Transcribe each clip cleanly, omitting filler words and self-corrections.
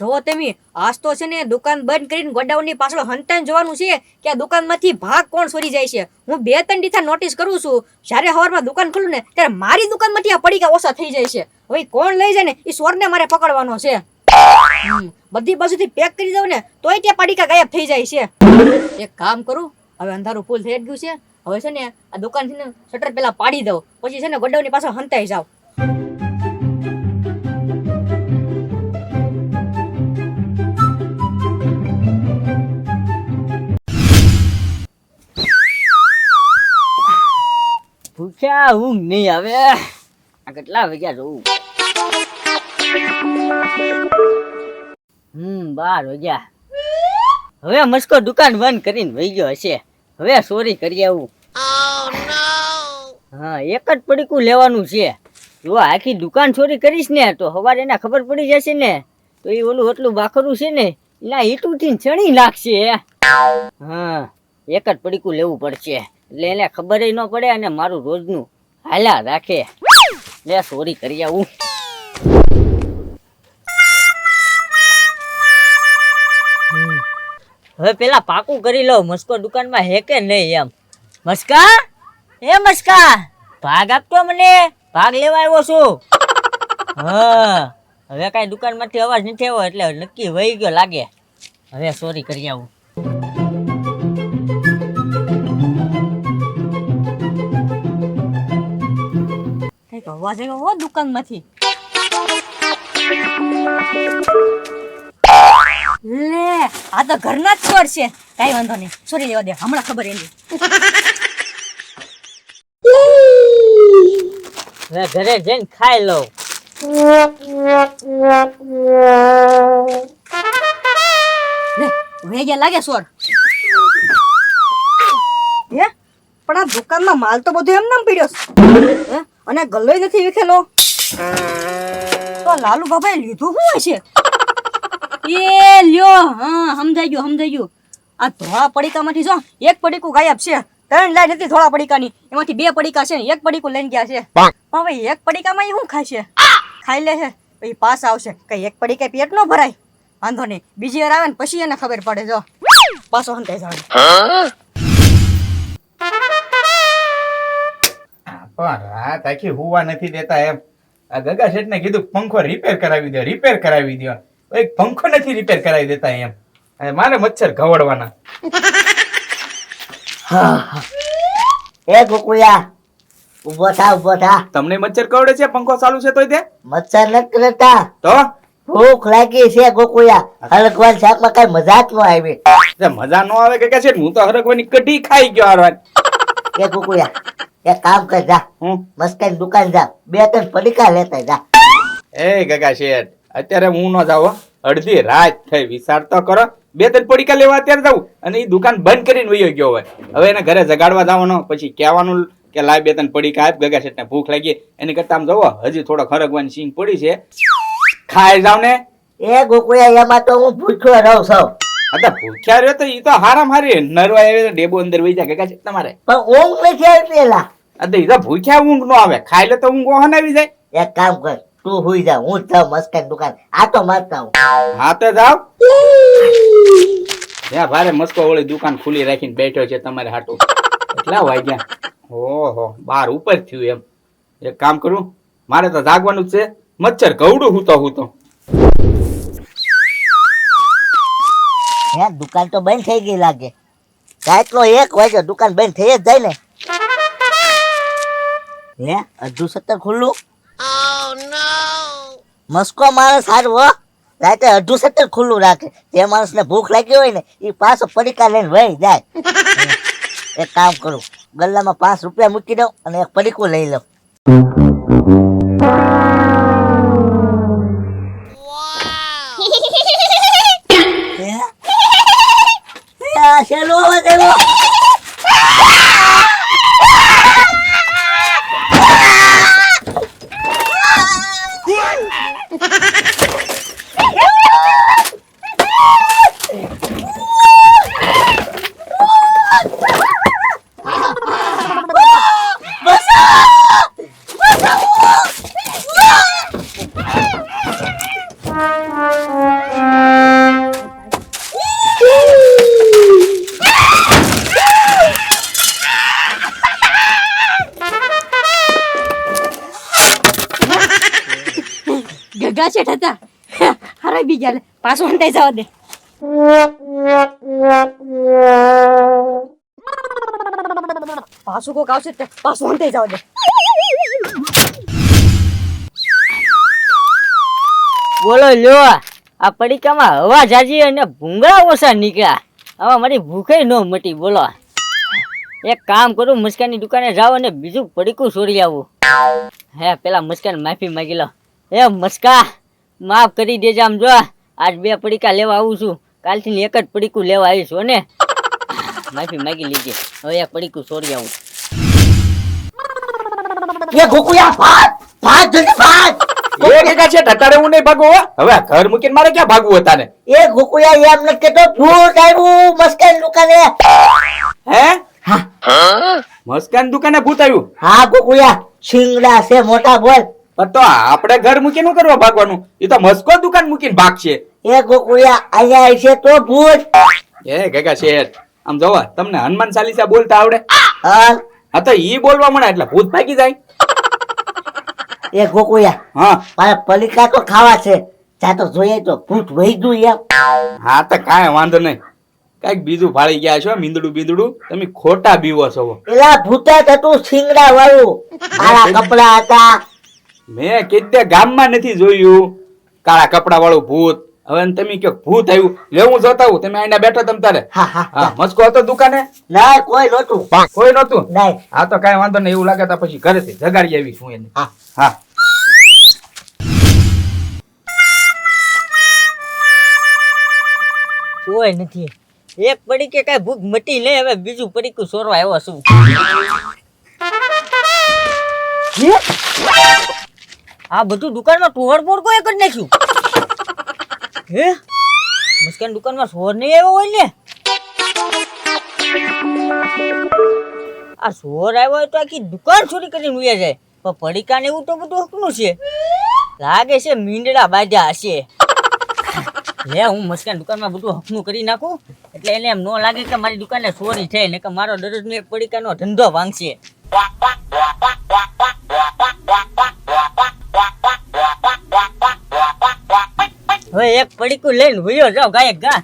જો તમે આજ તો છે ને દુકાન બંધ કરીને ગોડાઉનની પાછળ હંતાઈને જોવાનું છે કે આ દુકાનમાંથી ભાગ કોણ ચોરી જાય છે. હું 2-3 દીથા નોટિસ કરું છું. જ્યારે સવારમાં દુકાન ખોલું ને ત્યારે મારી દુકાનમાંથી આ પડીકા ઓછા થઈ જાય છે. હવે કોણ લઈ જાય ને એ ચોરને મારે પકડવાનો છે. બધી બાજુથી પેક કરી દઉં ને તોય તે પડીકા ગાયબ થઈ જાય છે. એક કામ કરું, હવે અંધારું ફૂલ થઈ ગયું છે. હવે છે ને આ દુકાનથી ને શટર પેલા પાડી દઉં, પછી છે ને ગોડાઉનની પાછળ હંતાઈ જાવ. ભૂખ્યા ઊંઘ નહીં આવે. આ કેટલા વાગ્યા જોઉં? 12 વાગ્યા. હવે મસ્કો દુકાન બંધ કરીને વહી ગયો હશે. હવે ચોરી કરી આવું. હા, એક જ પડીકું લેવાનું છે. જો આખી દુકાન ચોરી કરીશ ને તો સવારે એને ખબર પડી જશે ને તો એ ઓલું એટલું બાખરું છે ને એના ઈટુથી ચણી નાખશે. હા, એક જ પડીકું લેવું પડશે એટલે એને ખબર ન પડે અને મારું રોજનું હાલા રાખે. લે ચોરી કરી આવું. હવે પેલા પાકું કરી લો મસ્કો દુકાનમાં હે કે નહીં એમ. મસ્કા, એ મસ્કા, ભાગ આપતો મને, ભાગ લેવા આવ્યો છું. હા, હવે કઈ દુકાનમાંથી અવાજ નથી આવ્યો એટલે નક્કી વહી ગયો લાગે. હવે ચોરી કરી આવું. કઈક અવાજ આવ્યો દુકાનમાંથી. લે, આ તો ઘરના જ ચોર છે. કઈ વાંધો નહીં, ચોરી લેવા દે, હમણાં ખબર એની. હવે ઘરે જઈને ખાઈ લઉં. લે, વેગ્યા લાગે ચોર. હે, પણ આ દુકાનમાં માલ તો બધો એમ નામ પડ્યો છે. અને ગલ્લોય નથી વિખેલો. તો લાલુ બાબાએ લીધું શું હશે? એ લ્યો, હા સમજાઈ ગયું. આ ધોળા પડીકામાંથી જો એક પડીકું ગાયબ છે. 3 લાઈન હતી ધોળા પડીકાની, એમાંથી 2 પડીકા છે ને એક પડીકું લઈને ગયા છે. પણ હવે એક પડીકામાં એ શું ખાશે? ખાઈ લે છે પછી પાસ આવશે. કઈ એક પડીકા પેટ ન ભરાય. વાંધો નહીં, બીજી વાર આવે ને પછી એને ખબર પડે. જો પાછો હંતાઈ જાવ. પણ રાત આખી હુવા નથી દેતા એમ. આ ગગા શેઠ ને કીધું પંખો રિપેર કરાવી દો. એક પંખો નથી રિપેર કરાવી દેતા એમ. અને મારે મચ્છર ઘવડવાના. એ ગોકુળિયા, ઉભો થા. તમને મચ્છર કવડે છે પંખો ચાલુ છે તોય તે? મચ્છર નથી કરતા તો ભૂખ લાગી છે ગોકુળિયા. હરગવાન શાકમાં કઈ મજા જ ન આવી. મજા નો આવે ગગા શેઠ, હું તો હરગવાની કઢી ખાઈ ગયો હારવાન. એ ગોકુળિયા, એક કામ કર, જા મસ્કાની દુકાન જા, 2-3 પડીકા લેતા જા. એ ગગા શેઠ, અત્યારે હું ન જાઉં. અડધી રાત થઈ, વિચાર તો કરો. 2-3 પડીકા લેવા અત્યારે જાઉં અને એ દુકાન બંધ કરીને વયો ગયો હોય. હવે એને ઘરે જગાડવા જવાનો, પછી કહેવાનું કે લાય 2-3 પડીકા આપ, ગગા શેઠને ભૂખ લાગી. એની કરતા આમ જવો હજી થોડો હરગવાની સિંગ પડી છે, ખાઈ જાવ ને. એ ગોકુળિયા, એમાં તો હું ભૂખ્યો રહું છું. ભૂખ્યા રહ્યો તો ઈ તો હારામ હારી નરવા આવે ડેબો અંદર વહી જાય ગગા શેઠ તમારે. પણ ઊંઘ નથી આવતી એલા. ઈ તો ભૂખ્યા ઊંઘ નો આવે, ખાઈ લે તો ઊંઘ ઓહન આવી જાય. એક કામ કર, તું હુઈ જા, હું જાઉં મસ્કાની દુકાન. આ તો મારતા હું. હા તો જાવ. ત્યાં ભારે મસ્કો ઓળી દુકાન ખુલ્લી રાખીને બેઠો છે તમારે હાટું. કેટલા વાગ્યા? ઓહો, 12 ઉપર થયું એમ. એક કામ કરું, મારે તો જાગવાનું જ છે. મચ્છર ઘવડું હું તો હે, દુકાન તો બંધ થઈ ગઈ લાગે. રાતનો 1 વાગ્યો, દુકાન બંધ થઈ જ જાય ને. હે, અડધું સત્તર ખુલ્લું. મસ્કો માણસ સારું હો, રાતે અડધું સત્તર ખુલ્લું રાખે. જે માણસને ભૂખ લાગી હોય ને એ પાછો પડીકા લઈને વહી જાય. એક કામ કરું, ગલ્લામાં 5 રૂપિયા મૂકી દઉં અને એક પડીકું લઈ લઉં. શેનો અવાજ આવ્યો? ગગા શેઠ હતા. હારે બી ગયા લે. પાછું હંતાઈ જવા દે. પાછું કોક આવશે તે પાછું હંતાઈ જવા દે. બોલો લ્યો, આ પડીકામાં હવા જાજી અને ભૂંગળા ઓછા નીકળ્યા. હવે મારી ભૂખે ન મટી. બોલો, એક કામ કરું, મસ્કાની દુકાને જાવ અને બીજું પડીકું છોડી આવું. હે, પેલા મસ્કાને માફી માંગી લો. એ મસ્કા, માફ કરી દેજે. આમ જો, આજ 2 પડીકા લેવા આવું છું, કાલથી એક જ પડીકું લેવા આવીશ હો ને. માફી માંગી લીધી. હવે એક પડીકું છોડી આવું. એ ગોકુયા ભાગ ભાગ જલ્દી ભાગ. એ ગગા શેઠ અત્યારે હું નહીં ભાગું હો. હવે આ ઘર મૂકીને મારે ક્યાં ભાગવું હતા ને? એ ગોકુયા એમ નથી કેતો, ભૂત આવ્યું મસ્કાન દુકાને. હે? મસ્કાન દુકાને ભૂત આવ્યું? હા ગોકુયા, શિંગડા છે મોટા બોલ. પણ તો આપણે ઘર મૂકીને શું કરવા ભાગવાનું? એ તો મસ્કો દુકાન મૂકીને ભાગશે. એ ગોકુયા અહીંયા છે તો ભૂત. એ ગગા શેઠ, આમ જોવા તમને હનુમાન ચાલીસા બોલતા આવડે? હા હા, તો ઈ બોલવા મળે એટલે ભૂત ભાગી જાય. એ ગોકુયા, હા મારે પલીકા તો ખાવા છે, જા તો જોઈએ તો ભૂત વહી ગયું એમ. હા, તો કાંઈ વાંધો નહીં. કઈક બીજું ફાળી ગયા છો, મીંદડું બીંદડું. તમે ખોટા બીવો છો. એલા ભૂતા હતું શિંગડા વાળું, કાળા કપડા હતા. મેં કેદે ગામમાં નથી જોયું કાળા કપડા વાળું ભૂત. હવે તમે કયો ભૂત આવ્યું, લેવું જોતા હું. તમે આઈને બેઠો તમ તારે. હા હા હા, મસ્કો હતો દુકાને? ના કોઈ નહોતું. કોઈ નતું? નહીં. હા, તો કાંઈ વાંધો નહીં. એવું લાગે તો પછી ઘરેથી જગાડી આવી છું એને. હા હા, કોઈ નથી. એક પડીકે કઈ ભૂખ મટી નહીં. હવે બીજું પડીકું સોરવા આવ્યો છું. આ બધું દુકાનમાં તોડફોડ કોઈ કરી નાખ્યું. હે, મસ્કાન દુકાનમાં સોર નહીં આવ્યો હોય ને? આ સોર આવ્યો હોય તો આખી દુકાન ચોરી કરીને ઉયા જાય. પણ પડીકા ને એવું તો બધું હકનું છે. લાગે છે મીંડડા બાજા હશે. લે, હું મસ્કાન દુકાનમાં બધું હકનું કરી નાખું એટલે એને એમ ન લાગે કે મારી દુકાને ચોરી થઈ ને કે મારો દરરોજનો એક પડીકાનો ધંધો ભાંગશે. હવે એક પડીકું લઈને વયો જાવ ગાયક ગા.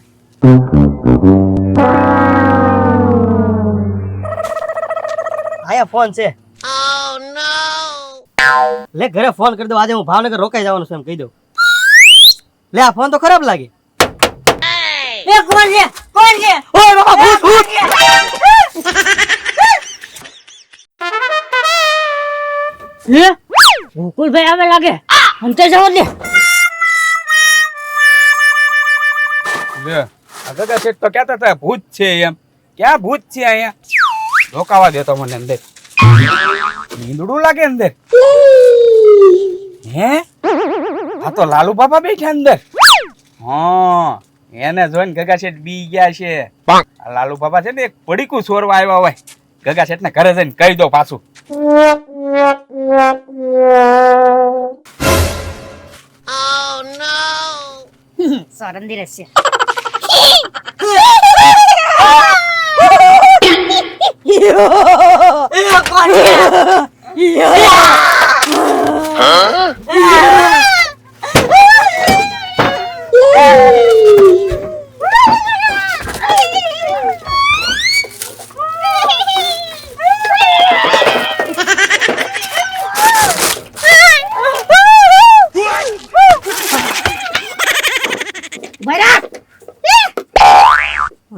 આયા ફોન છે. લે ઘરે ફોન કરી દો, આજે હું ભાવનગર રોકાઈ જવાનું છે એમ કહી દઉં. લે આ ફોન તો ખરાબ લાગે. એ કોણ છે? કોણ છે? ઓય બાબા ભૂત ભૂત. હે, ગોકુલભાઈ આવે લાગે. હંતે જવા દે. આ ગગા શેઠ તો કહેતા હતા ભૂત છે એમ. ક્યાં ભૂત છે અહીંયા? રોકાવા દેતો મને અંદર. મીંદડું લાગે અંદર. હે, આ તો લાલુ બાપા બેઠા અંદર. હા, એને જોઈને ગગા શેઠ બી ગયા છે. આ લાલુ બાપા છે ને એક પડીકું ચોરવા આવ્યા હોય. ગગા શેઠ ને ઘરે જઈને કહી દો પાછું. સોરંદી રહેશે.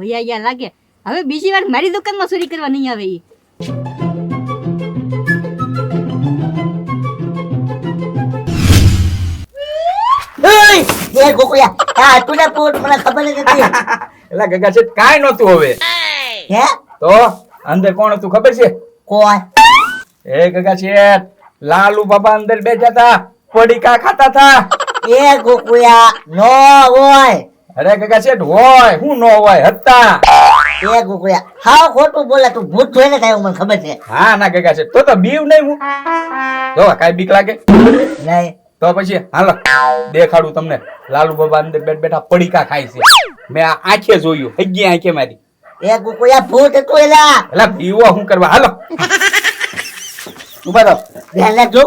ભૈયા લાગે હવે બીજી વાર મારી દુકાનમાં ચોરી કરવા નહીં આવે. એ ગોકુયા, હા તું ને ભૂત મને ખબર જ નથી. એટલે ગગા શેઠ કાંઈ નહોતું. હવે હે તો અંદર કોણ હતું ખબર છે? કોણ? એ ગગા શેઠ, લાલુ બાપા અંદર બેઠા હતા, પડીકા ખાતા હતા. એ ગોકુયા નો હોય. અરે ગગા શેઠ હોય, હું ન હોય, હતા. એ ગોકુયા હાવ ખોટું બોલે, તું ભૂત જોઈને કાંઈ મને ખબર છે. હા ના ગગા શેઠ, તો બીવ નહીં હું. જો કાંઈ બીક લાગે નહીં તો પછી હાલો દેખાડું તમને. લાલુ બાબા અંદર બેઠા પડીકા ખાય છે. મેં આ આંખે જોયું, હગી આંખે મારી. એ ગોકુયા ભૂત હતું એલા. એટલે બીવો શું કરવા? હાલો ઉભા રહો, ધ્યાન રાખજો.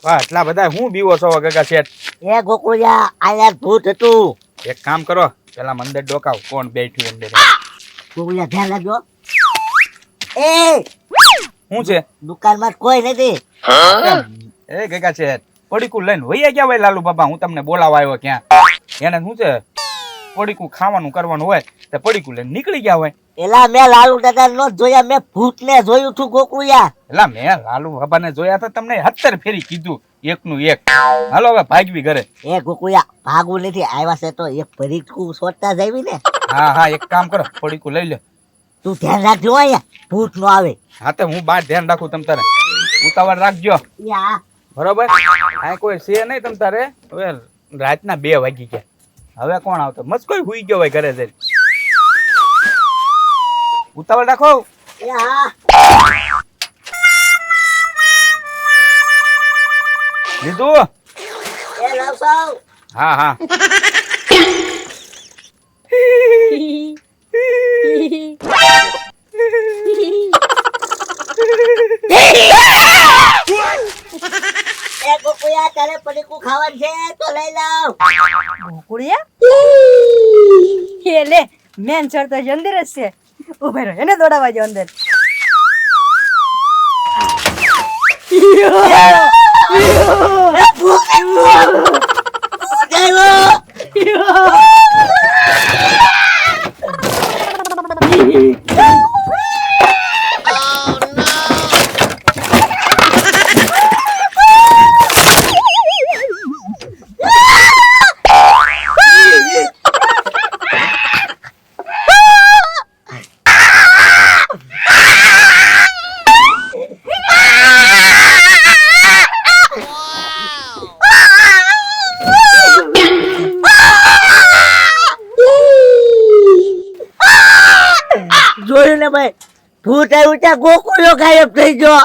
વાહ એટલા બધા હું બીવો છો ગગા શેઠ? એ ગોકુળિયા આ યાર ભૂત હતું. એક કામ કરો, પેલા મંદિર ડોકાવ કોણ બેઠું અંદર. ગોકુળિયા ધ્યાન રાખજો. એ શું છે? દુકાનમાં કોઈ નથી. એ ગગા શેઠ પડીકું લઈને વૈયા ગયા હોય લાલુ બાબા, હું તમને બોલાવા આવ્યો ક્યાં? એને શું છે પડીકું ખાવાનું કરવાનું હોય તો પડીકું લઈને નીકળી ગયા હોય. એલા મેં લાલુ દાદા નો જોયા, મેં ભૂતને જોયું છું ગોકુળિયા. એટલે મેં લાલુ બાબાને જોયા તો તમને 70 ફેરી કીધું એકનું એક. હાલો હવે ભાગવી ઘરે. એ ગોકુળિયા ભાગવું નથી, આવ્યા છે તો એક પરીકું સોટતા જાવી ને. હા હા એક કામ કરો, પડીકું લઈ લે. તું ધ્યાન રાખજો અહીંયા ભૂત નો આવે. હા તો હું બાર ધ્યાન રાખું, તમ તારે ઉતાવળ રાખજો યા બરોબર. આ કોઈ છે નહીં તમ તારે. હવે રાતના 2 વાગી ગયા, હવે કોણ આવતો? મસ્ત કોઈ હુઈ ગયો હોય ઘરે જઈને. ઉતાવળ રાખો. યા લીધું? એ લાવસાવ. હા હા. એ ગોકુળિયા તારે પડીકું ખાવાનું છે તો લઈ લાવ. ગોકુળિયા એ લે મેન ચડતો જ અંદર જ છે. ઉભા રહો, એને દોડાવા જો અંદર. જોયું ને ભાઈ, ભૂત આવ્યું ત્યાં ગોકુળિયો ગાયબ થઈ ગયો.